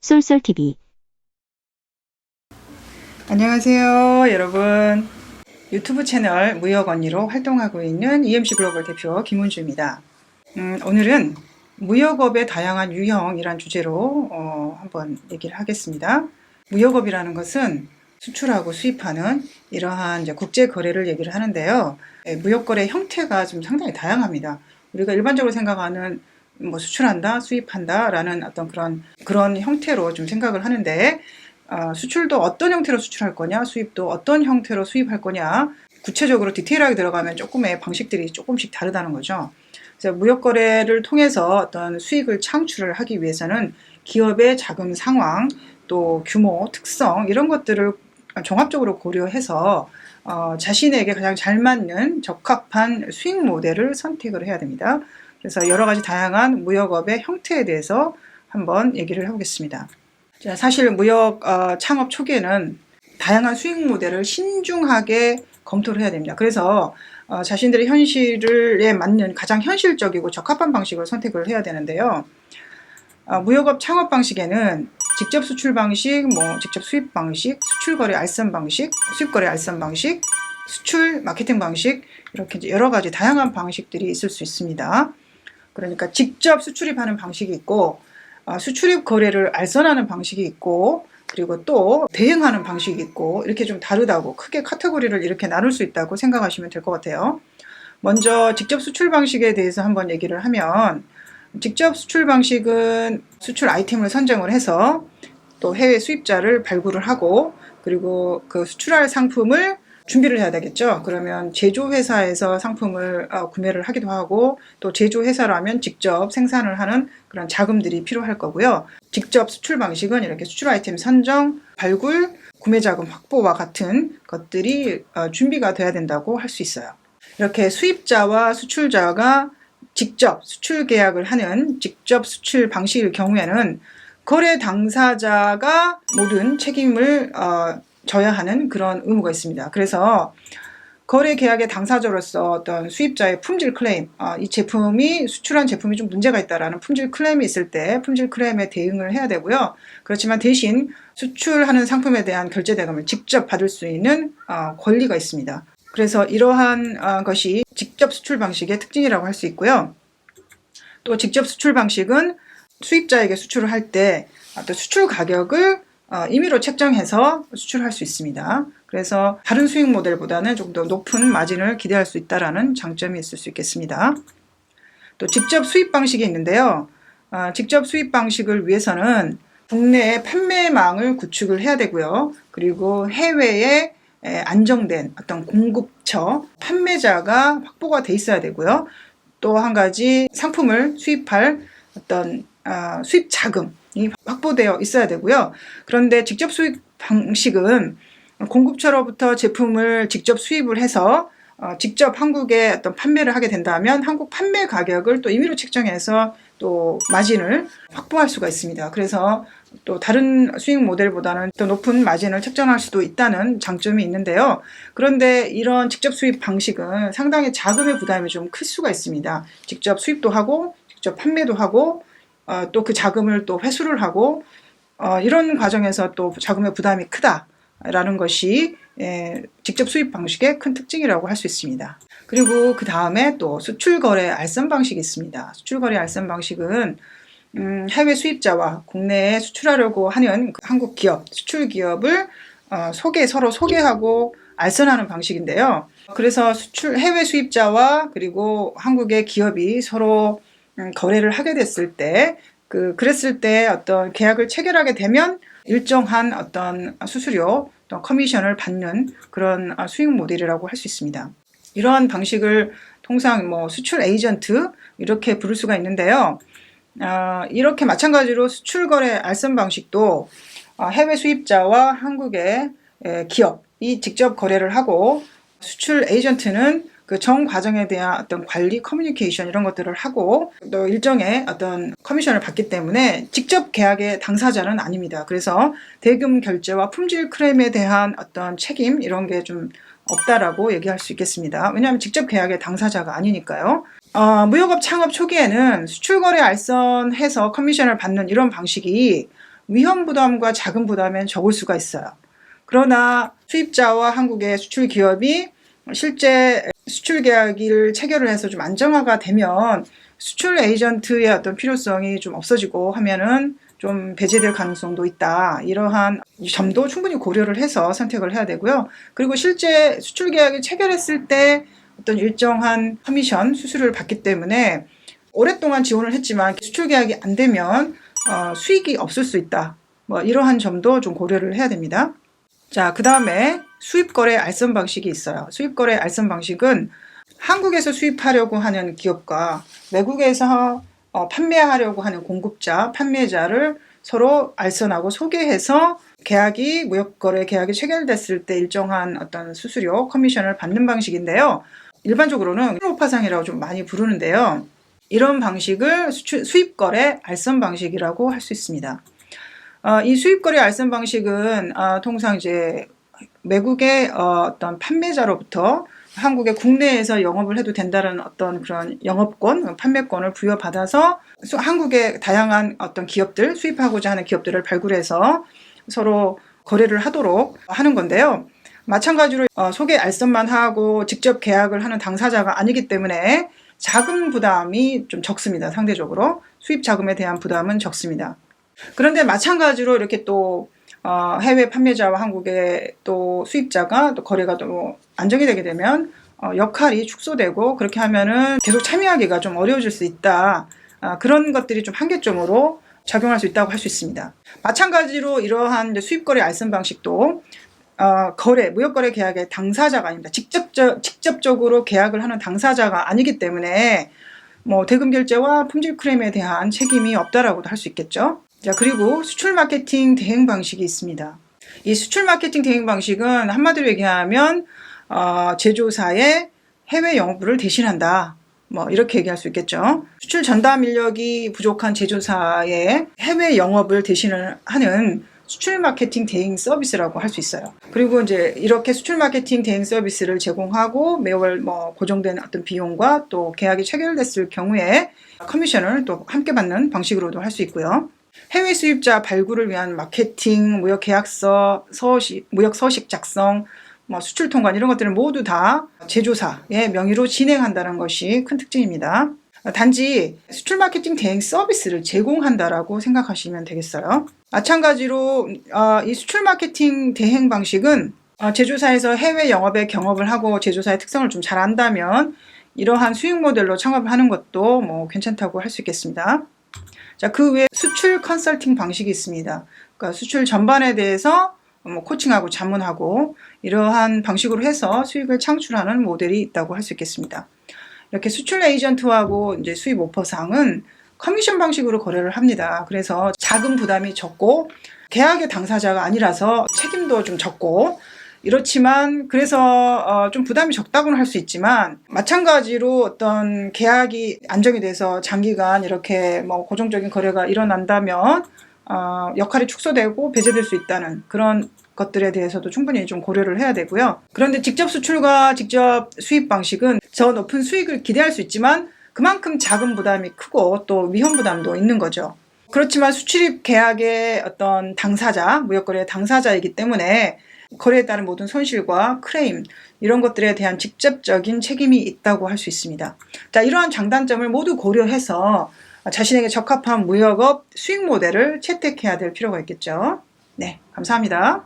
쏠쏠TV. 안녕하세요 여러분. 유튜브 채널 무역 언니로 활동하고 있는 EMC 글로벌 대표 김은주입니다. 오늘은 무역업의 다양한 유형이란 주제로 한번 얘기를 하겠습니다. 무역업이라는 것은 수출하고 수입하는 이러한 이제 국제 거래를 얘기를 하는데요. 무역 거래 형태가 좀 상당히 다양합니다. 우리가 일반적으로 생각하는 뭐 수출한다, 수입한다라는 어떤 그런 형태로 좀 생각을 하는데, 수출도 어떤 형태로 수출할 거냐, 수입도 어떤 형태로 수입할 거냐, 구체적으로 디테일하게 들어가면 조금의 방식들이 조금씩 다르다는 거죠. 그래서 무역 거래를 통해서 어떤 수익을 창출을 하기 위해서는 기업의 자금 상황, 또 규모, 특성 이런 것들을 종합적으로 고려해서 자신에게 가장 잘 맞는 적합한 수익 모델을 선택을 해야 됩니다. 그래서 여러 가지 다양한 무역업의 형태에 대해서 한번 얘기를 해보겠습니다. 사실 무역 창업 초기에는 다양한 수익 모델을 신중하게 검토를 해야 됩니다. 그래서 자신들의 현실에 맞는 가장 현실적이고 적합한 방식을 선택을 해야 되는데요. 무역업 창업 방식에는 직접 수출 방식, 직접 수입 방식, 수출 거래 알선 방식, 수입 거래 알선 방식, 수출 마케팅 방식, 이렇게 여러 가지 다양한 방식들이 있을 수 있습니다. 그러니까 직접 수출입하는 방식이 있고, 수출입 거래를 알선하는 방식이 있고, 그리고 또 대행하는 방식이 있고, 이렇게 좀 다르다고 크게 카테고리를 이렇게 나눌 수 있다고 생각하시면 될 것 같아요. 먼저 직접 수출 방식에 대해서 한번 얘기를 하면, 직접 수출 방식은 수출 아이템을 선정을 해서 또 해외 수입자를 발굴을 하고, 그리고 그 수출할 상품을 준비를 해야 되겠죠. 그러면 제조회사에서 상품을 구매를 하기도 하고, 또 제조회사라면 직접 생산을 하는 그런 자금들이 필요할 거고요. 직접 수출 방식은 이렇게 수출 아이템 선정, 발굴, 구매 자금 확보와 같은 것들이 준비가 돼야 된다고 할 수 있어요. 이렇게 수입자와 수출자가 직접 수출 계약을 하는 직접 수출 방식의 경우에는 거래 당사자가 모든 책임을 져야 하는 그런 의무가 있습니다. 그래서 거래 계약의 당사자로서 어떤 수입자의 품질 클레임, 이 제품이 수출한 제품이 좀 문제가 있다라는 품질 클레임이 있을 때 품질 클레임에 대응을 해야 되고요. 그렇지만 대신 수출하는 상품에 대한 결제 대금을 직접 받을 수 있는 권리가 있습니다. 그래서 이러한 것이 직접 수출 방식의 특징이라고 할 수 있고요. 또 직접 수출 방식은 수입자에게 수출을 할 때 또 수출 가격을 임의로 책정해서 수출할 수 있습니다. 그래서 다른 수익 모델보다는 좀 더 높은 마진을 기대할 수 있다는 장점이 있을 수 있겠습니다. 또 직접 수입 방식이 있는데요. 직접 수입 방식을 위해서는 국내의 판매망을 구축을 해야 되고요. 그리고 해외에 안정된 어떤 공급처, 판매자가 확보가 돼 있어야 되고요. 또 한 가지 상품을 수입할 어떤 수입 자금이 확보되어 있어야 되고요. 그런데 직접 수입 방식은 공급처로부터 제품을 직접 수입을 해서 직접 한국에 어떤 판매를 하게 된다면 한국 판매 가격을 또 임의로 책정해서 또 마진을 확보할 수가 있습니다. 그래서 또 다른 수익 모델보다는 더 높은 마진을 책정할 수도 있다는 장점이 있는데요. 그런데 이런 직접 수입 방식은 상당히 자금의 부담이 좀 클 수가 있습니다. 직접 수입도 하고 직접 판매도 하고 또 그 자금을 또 회수를 하고 이런 과정에서 또 자금의 부담이 크다라는 것이 직접 수입 방식의 큰 특징이라고 할 수 있습니다. 그리고 그 다음에 또 수출거래 알선 방식이 있습니다. 수출거래 알선 방식은 해외 수입자와 국내에 수출하려고 하는 한국 기업, 수출 기업을 서로 소개하고 알선하는 방식인데요. 그래서 해외 수입자와 그리고 한국의 기업이 서로 거래를 하게 됐을 때, 그랬을 때 어떤 계약을 체결하게 되면 일정한 어떤 수수료, 또 커미션을 받는 그런 수익 모델이라고 할 수 있습니다. 이러한 방식을 통상 수출 에이전트 이렇게 부를 수가 있는데요. 이렇게 마찬가지로 수출 거래 알선 방식도 해외 수입자와 한국의 기업이 직접 거래를 하고, 수출 에이전트는 그 전 과정에 대한 어떤 관리, 커뮤니케이션 이런 것들을 하고 또 일정의 어떤 커미션을 받기 때문에 직접 계약의 당사자는 아닙니다. 그래서 대금 결제와 품질 클레임에 대한 어떤 책임 이런 게 좀 없다라고 얘기할 수 있겠습니다. 왜냐하면 직접 계약의 당사자가 아니니까요. 무역업 창업 초기에는 수출거래 알선해서 커미션을 받는 이런 방식이 위험 부담과 자금 부담은 적을 수가 있어요. 그러나 수입자와 한국의 수출 기업이 실제 수출 계약을 체결을 해서 좀 안정화가 되면 수출 에이전트의 어떤 필요성이 좀 없어지고 하면은 좀 배제될 가능성도 있다. 이러한 점도 충분히 고려를 해서 선택을 해야 되고요. 그리고 실제 수출 계약을 체결했을 때 어떤 일정한 커미션 수수료를 받기 때문에 오랫동안 지원을 했지만 수출 계약이 안 되면 수익이 없을 수 있다. 뭐 이러한 점도 좀 고려를 해야 됩니다. 자, 그 다음에 수입거래 알선 방식이 있어요. 수입거래 알선 방식은 한국에서 수입하려고 하는 기업과 외국에서 판매하려고 하는 공급자, 판매자를 서로 알선하고 소개해서 계약이, 무역거래 계약이 체결됐을 때 일정한 어떤 수수료, 커미션을 받는 방식인데요. 일반적으로는 오파상이라고 좀 많이 부르는데요. 이런 방식을 수입거래 알선 방식이라고 할 수 있습니다. 이 수입거래 알선 방식은 통상 이제 외국의 어떤 판매자로부터 한국의 국내에서 영업을 해도 된다는 어떤 그런 영업권, 판매권을 부여받아서 한국의 다양한 어떤 기업들, 수입하고자 하는 기업들을 발굴해서 서로 거래를 하도록 하는 건데요. 마찬가지로 소개 알선만 하고 직접 계약을 하는 당사자가 아니기 때문에 자금 부담이 좀 적습니다. 상대적으로 수입 자금에 대한 부담은 적습니다. 그런데 마찬가지로 이렇게 또 해외 판매자와 한국의 또 수입자가 또 거래가 또 안정이 되게 되면 역할이 축소되고 그렇게 하면은 계속 참여하기가 좀 어려워질 수 있다. 그런 것들이 좀 한계점으로 작용할 수 있다고 할 수 있습니다. 마찬가지로 이러한 수입거래 알선 방식도 무역거래 계약의 당사자가 아닙니다. 직접적으로 계약을 하는 당사자가 아니기 때문에 뭐 대금 결제와 품질 클레임에 대한 책임이 없다라고도 할 수 있겠죠. 자, 그리고 수출 마케팅 대행 방식이 있습니다. 이 수출 마케팅 대행 방식은 한마디로 얘기하면 제조사의 해외 영업부를 대신한다. 뭐 이렇게 얘기할 수 있겠죠. 수출 전담 인력이 부족한 제조사의 해외 영업을 대신을 하는 수출 마케팅 대행 서비스라고 할 수 있어요. 그리고 이제 이렇게 수출 마케팅 대행 서비스를 제공하고 매월 뭐 고정된 어떤 비용과 또 계약이 체결됐을 경우에 커미션을 또 함께 받는 방식으로도 할 수 있고요. 해외 수입자 발굴을 위한 마케팅, 무역 계약서, 무역 서식 작성, 뭐 수출 통관 이런 것들은 모두 다 제조사의 명의로 진행한다는 것이 큰 특징입니다. 단지 수출 마케팅 대행 서비스를 제공한다라고 생각하시면 되겠어요. 마찬가지로 이 수출 마케팅 대행 방식은 제조사에서 해외 영업에 경험을 하고 제조사의 특성을 좀 잘 안다면 이러한 수익 모델로 창업을 하는 것도 뭐 괜찮다고 할 수 있겠습니다. 자, 그 외에 수출 컨설팅 방식이 있습니다. 그러니까 수출 전반에 대해서 뭐 코칭하고 자문하고 이러한 방식으로 해서 수익을 창출하는 모델이 있다고 할 수 있겠습니다. 이렇게 수출 에이전트하고 이제 수입 오퍼상은 커미션 방식으로 거래를 합니다. 그래서 자금 부담이 적고 계약의 당사자가 아니라서 책임도 좀 적고 이렇지만 그래서 좀 부담이 적다고는 할 수 있지만 마찬가지로 어떤 계약이 안정이 돼서 장기간 이렇게 뭐 고정적인 거래가 일어난다면 역할이 축소되고 배제될 수 있다는 그런 것들에 대해서도 충분히 좀 고려를 해야 되고요. 그런데 직접 수출과 직접 수입 방식은 저 높은 수익을 기대할 수 있지만 그만큼 자금 부담이 크고 또 위험 부담도 있는 거죠. 그렇지만 수출입 계약의 어떤 당사자, 무역거래의 당사자이기 때문에 거래에 따른 모든 손실과 클레임 이런 것들에 대한 직접적인 책임이 있다고 할 수 있습니다. 자, 이러한 장단점을 모두 고려해서 자신에게 적합한 무역업 수익 모델을 채택해야 될 필요가 있겠죠. 네, 감사합니다.